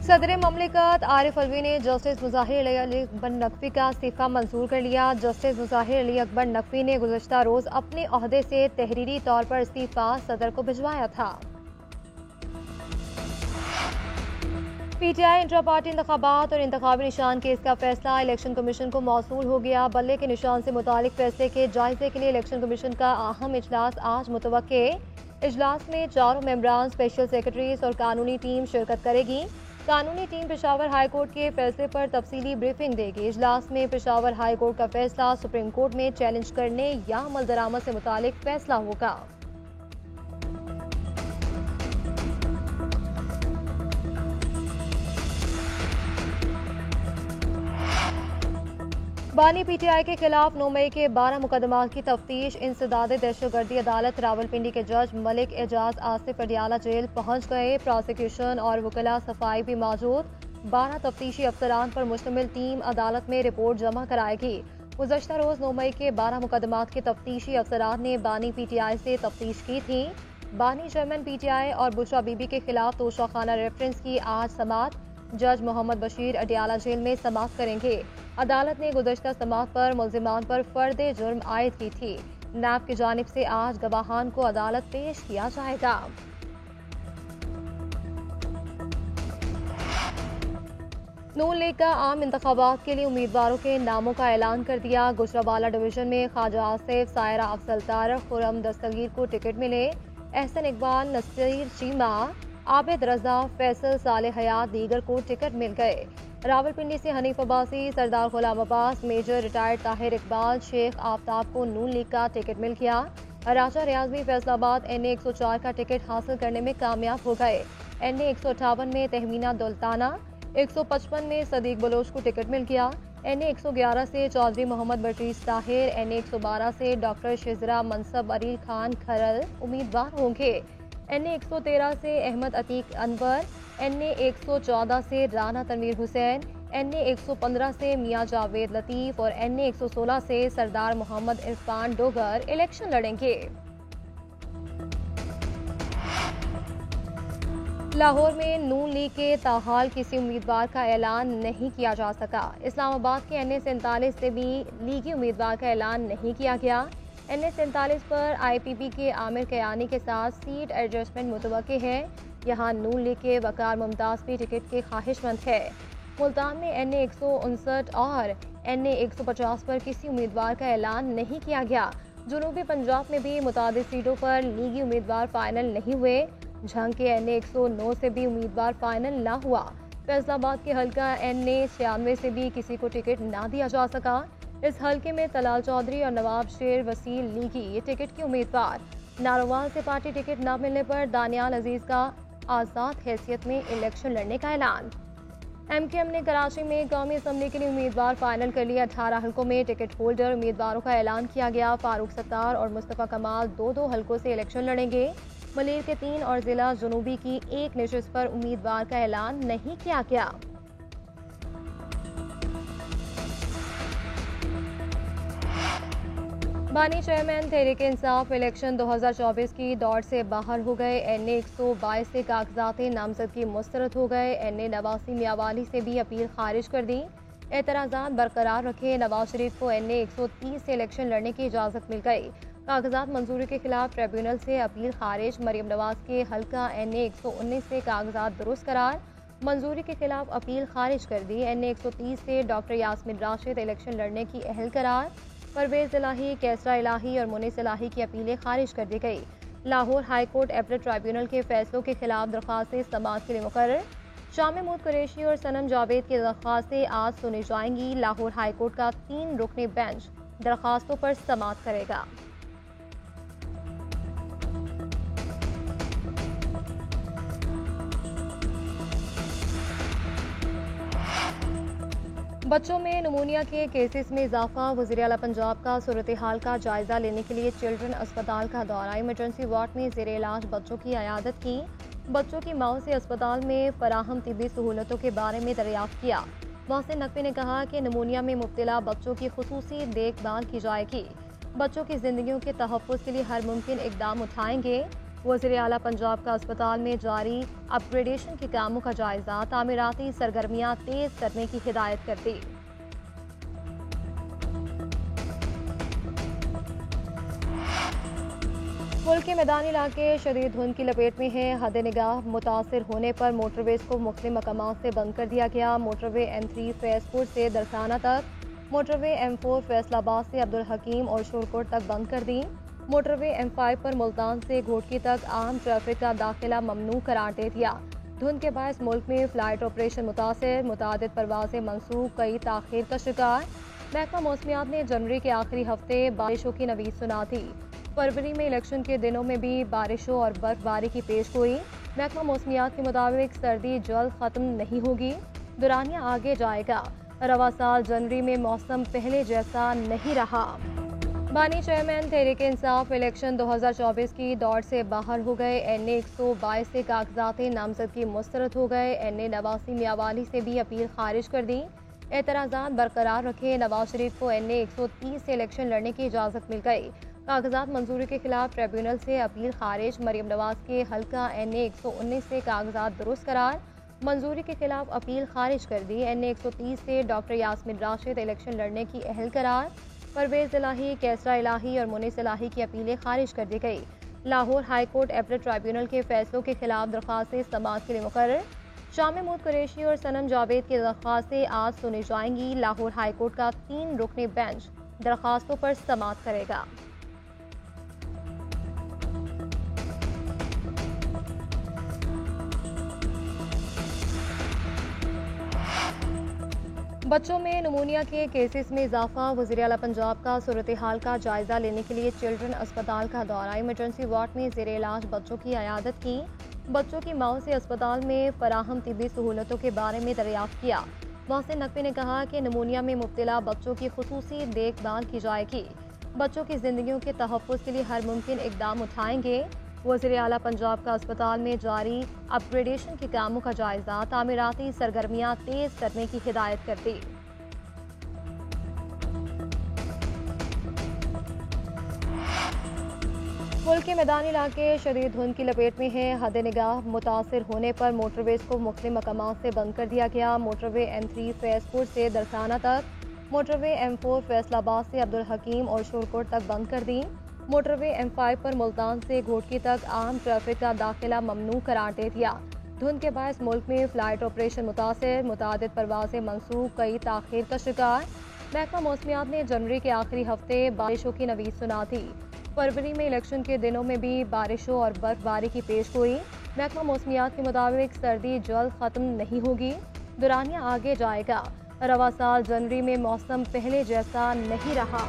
सदर ममलिकत आरिफ अलवी ने जस्टिस मुज़ाहिर अली अकबर नकवी का इस्तीफ़ा मंजूर कर लिया। जस्टिस मुज़ाहिर अली अकबर नकवी ने गुज़श्ता रोज़ अपने ओहदे से तहरीरी तौर पर इस्तीफ़ा सदर को भिजवाया था। PTI इंट्रा पार्टी इंतखाबात और इंतखाबी निशान केस का फैसला इलेक्शन कमीशन को मौसूल हो गया। बल्ले के निशान से मुतालिक फैसले के जायजे के लिए इलेक्शन कमीशन का अहम इजलास आज मुतवक्के। इजलास में चारों मेंबरान, स्पेशल सेक्रेटरीज और कानूनी टीम शिरकत करेगी। कानूनी टीम पेशावर हाई कोर्ट के फैसले पर तफसीली ब्रीफिंग देगी। इजलास में पेशावर हाई कोर्ट का फैसला सुप्रीम कोर्ट में चैलेंज करने या अमल दरामद से मुतालिक फैसला होगा। बानी PTI के खिलाफ 9 मई के 12 मुकदमात की तफ्तीश। इंसदाद दहशतगर्दी अदालत रावलपिंडी के जज मलिक एजाज आसिफ अडियाला जेल पहुंच गए। प्रोसिक्यूशन और वकला सफाई भी मौजूद। 12 तफ्तीशी अफसरान पर मुश्तमिल टीम अदालत में रिपोर्ट जमा कराएगी। गुज़श्ता रोज 9 मई के 12 मुकदमात के तफ्तीशी अफसरान ने बानी PTI से तफ्तीश की थी। बानी चेयरमैन PTI और बुशरा बीबी के खिलाफ तोशाखाना रेफरेंस की आज समाअत। जज मोहम्मद बशीर अडियाला जेल में समाअत करेंगे। अदालत ने गुज़श्ता समाअत पर मुल्जिमान पर फर्द जुर्म आयद की थी। नैब की जानिब से आज गवाहान को अदालत पेश किया जाएगा। नून लीग का आम इंतखाबात के लिए उम्मीदवारों के नामों का ऐलान कर दिया। गुजरावाला डिवीजन में ख्वाजा आसिफ, सायरा अफजल तारक, खुरम दस्तगीर को टिकट मिले। एहसन इकबाल, नसीर चीमा, आबिद रजा, फैसल, साले हयात दीगर को टिकट मिल गए। रावलपिंडी से हनीफ अब्बासी, सरदार गुलाम अब्बास, मेजर रिटायर्ड ताहिर इकबाल, शेख आफ्ताब को नून लीग का टिकट मिल गया। राजा रियाजवी फैसलाबाद NA 104 का टिकट हासिल करने में कामयाब हो गए। NA 158 में तहमीना दुल्ताना, 155 में सदीक बलोच को टिकट मिल गया। NA 111 से चौधरी मोहम्मद बशीर ताहिर, NA 112 से डॉक्टर शिजरा मनसब अली खान खरल उम्मीदवार होंगे। NA 113 से अहमद अतीक अनवर, NA 114 से राना तनवीर हुसैन, NA 115 से मियां जावेद लतीफ और NA 116 से सरदार मोहम्मद इरफान डोगर इलेक्शन लड़ेंगे। लाहौर में नून लीग के ताहाल किसी उम्मीदवार का ऐलान नहीं किया जा सका। इस्लामाबाद के NA 47 से भी लीगी उम्मीदवार का ऐलान नहीं किया गया। NA 47 पर IPP के आमिर कयानी के साथ सीट एडजस्टमेंट मुतवक्के है। यहाँ नून लीग के वकार मुमताज भी टिकट के ख्वाहिशमंद है। मुल्तान में NA 159 और NA 150 पर किसी उम्मीदवार का ऐलान नहीं किया गया। जनूबी पंजाब में भी मुतादिद सीटों पर लीगी उम्मीदवार फाइनल नहीं हुए। झंग के NA 109 से भी उम्मीदवार फाइनल ना हुआ। फैसलाबाद के हल्का NA 96 से भी किसी को टिकट ना दिया जा सका। इस हल्के में तलाल चौधरी और नवाब शेर वसील लीगी ये टिकट के उम्मीदवार। नारोवाल से पार्टी टिकट न मिलने पर दानियाल अजीज का आज़ाद हैसियत में इलेक्शन लड़ने का ऐलान। MKM ने कराची में कौमी असम्बली के लिए उम्मीदवार फाइनल कर लिया। 18 हल्कों में टिकट होल्डर उम्मीदवारों का ऐलान किया गया। फारूक सत्तार और मुस्तफ़ा कमाल 2-2 हल्कों से इलेक्शन लड़ेंगे। मलीर के 3 और जिला जनूबी की 1 नशिस्त पर उम्मीदवार का ऐलान नहीं किया गया। बानी चेयरमैन तहरीक इंसाफ इलेक्शन 2024 की दौड़ से बाहर हो गए। NA 122 से कागजात नामजदगी मुस्तरद हो गए। NA नवासी मियावाली से भी अपील खारिज कर दी। एतराज़ात बरकरार रखे। नवाज शरीफ को NA 130 से इलेक्शन लड़ने की इजाज़त मिल गई। कागजात मंजूरी के खिलाफ ट्रिब्यूनल से अपील खारिज। मरियम नवाज के हल्का NA 119 से कागजात दुरुस्त करार। मंजूरी के खिलाफ अपील खारिज कर दी। NA 130 से डॉक्टर यास्मीन राशिद इलेक्शन लड़ने की अहल करार। परवेज इलाही, कैसरा इलाही और मुनीस इलाही की अपीलें खारिज कर दी गई। Lahore high court appellate tribunal के फैसलों के खिलाफ दरख्वास्तें समाअत के लिए मुकर्रर। शाह महमूद कुरैशी और सनम जावेद की दरख्वास्तें आज सुनी जाएंगी। लाहौर हाई कोर्ट का 3 रुकनी बेंच दरख्वास्तों पर समाअत करेगा। बच्चों में नमूनिया के केसेस में इजाफा। वज़ीर आला पंजाब का सूरत हाल का जायजा लेने के लिए चिल्ड्रन अस्पताल का दौरा। इमरजेंसी वार्ड में ज़ेरे इलाज बच्चों की अयादत की। बच्चों की माओ से अस्पताल में फराहम तिब्बी सहूलतों के बारे में दरियाफ्त किया। मोहसिन नकवी ने कहा कि नमूनिया में मुब्तला बच्चों की खुसूसी देखभाल की जाएगी। बच्चों की जिंदगियों के तहफ़्फ़ुज़ के लिए हर मुमकिन इकदाम उठाएंगे। वज़ीर आला पंजाब का अस्पताल में जारी अपग्रेडेशन के कामों का जायजा, तामीराती सरगर्मियां तेज करने की हिदायत कर दी। मुल्क के मैदानी इलाके शदीद धुंध की लपेट में हैं। हद निगाह मुतासिर होने पर मोटरवेज को मुख्तलिफ मकामात से बंद कर दिया गया। मोटरवे M3 फैजपुर से दरसाना तक, मोटरवे M4 फैसलाबाद से अब्दुल हकीम और शोरकोट तक बंद कर दी। मोटरवे M5 पर मुल्तान से घोटकी तक आम ट्रैफिक का दाखिला ममनू करार दे दिया। धुंध के बायस मुल्क में फ्लाइट ऑपरेशन मुतासिर, मुतादिद परवाजें मनसूख, कई ताखीर का शिकार। महकमा मौसमियात ने जनवरी के आखिरी हफ्ते बारिशों की नवीद सुना थी। फरवरी में इलेक्शन के दिनों में भी बारिशों और बर्फबारी की पेशगोई। महकमा मौसमियात के मुताबिक सर्दी जल्द खत्म नहीं होगी, दुरानिया आगे जाएगा। रवा साल जनवरी में मौसम पहले जैसा नहीं रहा। बानी चेयरमैन तहरीक इंसाफ इलेक्शन 2024 की दौड़ से बाहर हो गए। NA 122 से कागजात नामजदगी मुस्तरद हो गए। NA नवासी मियावाली से भी अपील खारिज कर दी। एतराज़ात बरकरार रखे। नवाज शरीफ को NA 130 से इलेक्शन लड़ने की इजाज़त मिल गई। कागजात मंजूरी के खिलाफ ट्रिब्यूनल से अपील खारिज। मरियम नवाज के हल्का NA 119 से कागजात दुरुस्त करार, मंजूरी के खिलाफ अपील खारिज कर दी। NA 130 से डॉक्टर यास्मीन राशिद इलेक्शन लड़ने की अहल करार। परवेज इलाही, कैसरा इलाही और मुनीस इलाही की अपीलें खारिज कर दी गई। Lahore high court appellate tribunal के फैसलों के खिलाफ दरख्वास्तें समाअत के लिए मुकर्रर। शाह महमूद कुरैशी और सनम जावेद की दरख्वास्तें आज सुनी जाएंगी। लाहौर हाई कोर्ट का 3 रुकनी बेंच दरख्वास्तों पर समाअत करेगा। बच्चों में नमूनिया के केसेस में इजाफा। वज़ीर आला पंजाब का सूरत हाल का जायजा लेने के लिए चिल्ड्रन अस्पताल का दौरा। इमरजेंसी वार्ड में ज़ेरे इलाज बच्चों की अयादत की। बच्चों की माओ से अस्पताल में फराहम तिब्बी सहूलतों के बारे में दरियाफ्त किया। मोहसिन नकवी ने कहा कि नमूनिया में मुब्तला बच्चों की खुसूसी देखभाल की जाएगी। बच्चों की जिंदगियों के तहफ़्फ़ुज़ के लिए हर मुमकिन इकदाम उठाएंगे। वज़ीर आला पंजाब का अस्पताल में जारी अपग्रेडेशन के कामों का जायजा, तामीराती सरगर्मियां तेज करने की हिदायत कर दी। मुल्क के मैदानी इलाके शदीद धुंध की लपेट में हैं। हद निगाह मुतासिर होने पर मोटरवेज को मुख्तलिफ मकामात से बंद कर दिया गया। मोटरवे M3 फैजपुर से दरसाना तक, मोटरवे M4 फैसलाबाद से अब्दुल हकीम और शोरकोट तक बंद कर दी। मोटरवे M5 पर मुल्तान से घोटकी तक आम ट्रैफिक का दाखिला ममनू करार दे दिया। धुंध के बायस मुल्क में फ्लाइट ऑपरेशन मुतासिर, मुतादिद परवाजें मनसूख, कई ताखीर का शिकार। महकमा मौसमियात ने जनवरी के आखिरी हफ्ते बारिशों की नवीद सुना थी। फरवरी में इलेक्शन के दिनों में भी बारिशों और बर्फबारी की पेशगोई। महकमा मौसमियात के मुताबिक सर्दी जल्द खत्म नहीं होगी, दुरानिया आगे जाएगा। रवा साल जनवरी में मौसम पहले जैसा नहीं रहा।